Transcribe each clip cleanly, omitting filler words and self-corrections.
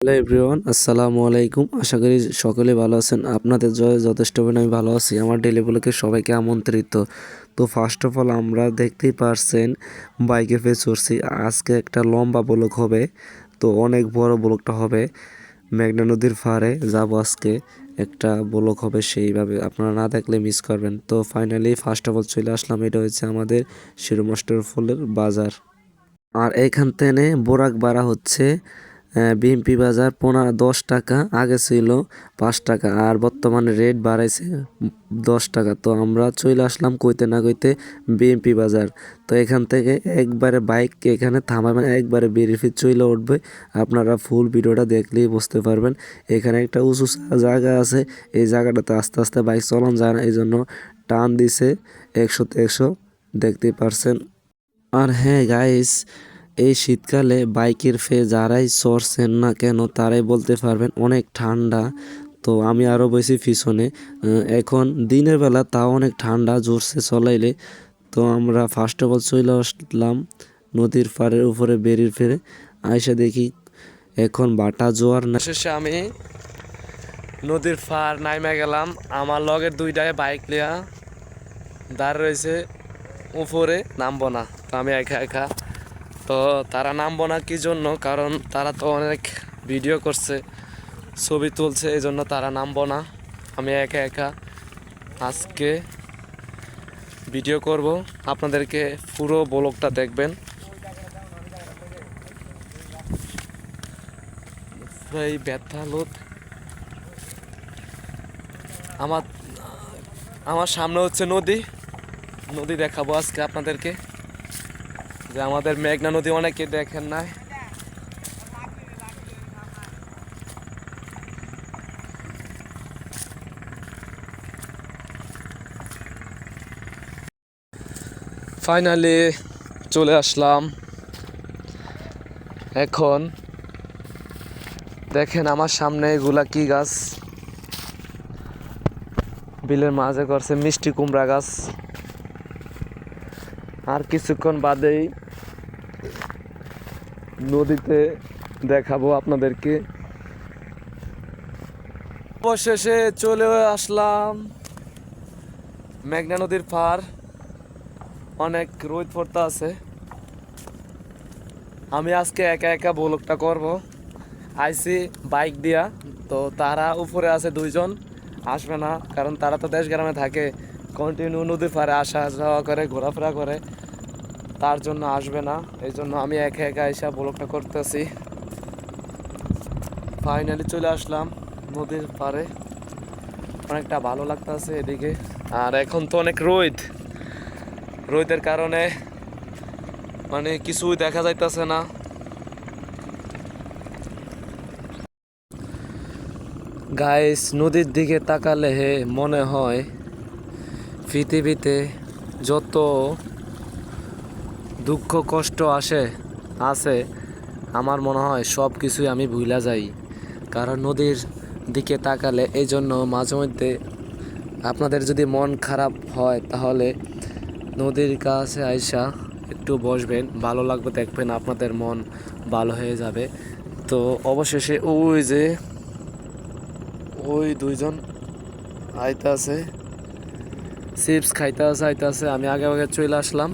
Hello everyone, আসসালামু আলাইকুম। আশা করি সকলে ভালো আছেন। আপনাদের জয় যথেষ্ট পরিমাণে আমি ভালো আছি। আমার ডেইলি ব্লগে সবাইকে আমন্ত্রিত। তো ফার্স্ট অফ অল আমরা দেখতেই পারছেন বাইকে চড়ছি। আজকে একটা লম্বা ব্লগ হবে, তো অনেক বড় ব্লগটা হবে। মেঘনা নদীর পাড়ে যাব আজকে, একটা ব্লগ হবে, সেইভাবে আপনারা না দেখলে মিস করবেন। তো ফাইনালি ফার্স্ট অফ অল চলে আসলাম। এটা হচ্ছে আমাদের শিরোমাস্টার ফুলের বাজার। আর এইখান থেকে বোরাক ভাড়া হচ্ছে বিএমপি বাজার 10 টাকা, আগে ছিল 5 টাকা, আর বর্তমানে রেট বাড়াইছে 10 টাকা। তো আমরা চলে আসলাম কইতে না কইতে বিএমপি বাজার। তো এখান থেকে একবারে বাইক এখানে থামাবেন, একবারে বেরিয়ে চলে উঠবে। আপনারা ফুল ভিডিওটা দেখলেই বুঝতে পারবেন। এখানে একটা উঁচু জায়গা আছে, এই জায়গাটাতে আস্তে আস্তে বাইক চালানো যায় না, এই জন্য টান দিছে 100-100, দেখতেই পারছেন। আর হ্যাঁ গাইস, এই শীতকালে বাইকের যারাই চড়ছেন না কেন তারাই বলতে পারবেন অনেক ঠান্ডা। তো আমি আরও বেশি পিছনে, এখন দিনের বেলা তাও অনেক ঠান্ডা জোরসে চলাইলে। তো আমরা ফার্স্ট অফ অল চলে আসলাম নদীর পাড়ের উপরে বেরিয়ে ফেরে আইসা দেখি এখন বাটা জোয়ার না। শেষে আমি নদীর পাড় নাইমা গেলাম। আমার লগের দুইটায় বাইক লিয়া দাঁড় রয়েছে, উপরে নামবো না। তো আমি একা একা, তো তারা নামবো না কি জন্য, কারণ তারা তো অনেক ভিডিও করছে, ছবি তুলছে, এই জন্য তারা নামবো না। আমি একা একা আজকে ভিডিও করব, আপনাদেরকে পুরো ব্লগটা দেখবেন। এই ব্যথা লোদ আমার আমার সামনে হচ্ছে নদী দেখাবো আজকে আপনাদেরকে, যে আমাদের মেঘনা নদী অনেকে দেখেন নাই। ফাইনালি চলে আসলাম। এখন দেখেন আমার সামনে এগুলা কি গাছ, বিলের মাঝে করছে মিষ্টি কুমড়া গাছ। আর কিছুক্ষণ বাদেই নদীতে দেখাবো আপনাদেরকে। অবশেষে চলে আসলাম মেঘনা নদীর পার। অনেক রোদ পড়তে আছে। আমি আজকে একা একা ব্লগটা করব। আইসি বাইক দিয়া, তো তারা উপরে আছে দুইজন, আসবে না কারণ তারা তো দেশ গ্রামে থাকে, কন্টিনিউ নদীর পাড়ে আসা যাওয়া করে, ঘোরাফেরা করে, তার জন্য আসবে না। এই জন্য আমি একা একা এসে ব্লগটা করতেছি। ফাইনালি চলে আসলাম নদীর পাড়ে, অনেকটা ভালো লাগতেছে এদিকে। আর এখন তো অনেক রোদের কারণে মানে কিছুই দেখা যাইতেছে না। গাইস, নদীর দিকে তাকালে মনে হয় পৃথিবীতে যত দুঃখ কষ্ট আছে, আমার মনে হয় সব কিছুই আমি ভুলা যাই, কারণ নদীর দিকে তাকালে। এই জন্য মাঝে মধ্যে আপনাদের যদি মন খারাপ হয় তাহলে নদীর কাছে আইসা একটু বসবেন, ভালো লাগবে, দেখবেন আপনাদের মন ভালো হয়ে যাবে। তো অবশেষে ওই দুইজন আইতাছে, চিপস আইতাছে। আমি আগে চলে আসলাম।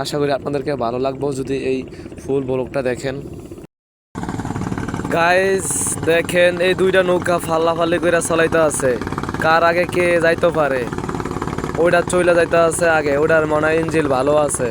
আশা করি আপনাদেরকে ভালো লাগবে যদি এই ফুল ব্লগটা দেখেন। গাইস দেখেন, এই দুইটা নৌকা ফাল্লাফাল্লি করে চালাইতে আছে, কার আগে কে যাইতে পারে। ওইটা চলে যাইতে আছে আগে, ওটার মনে হয় ইঞ্জিন ভালো আছে।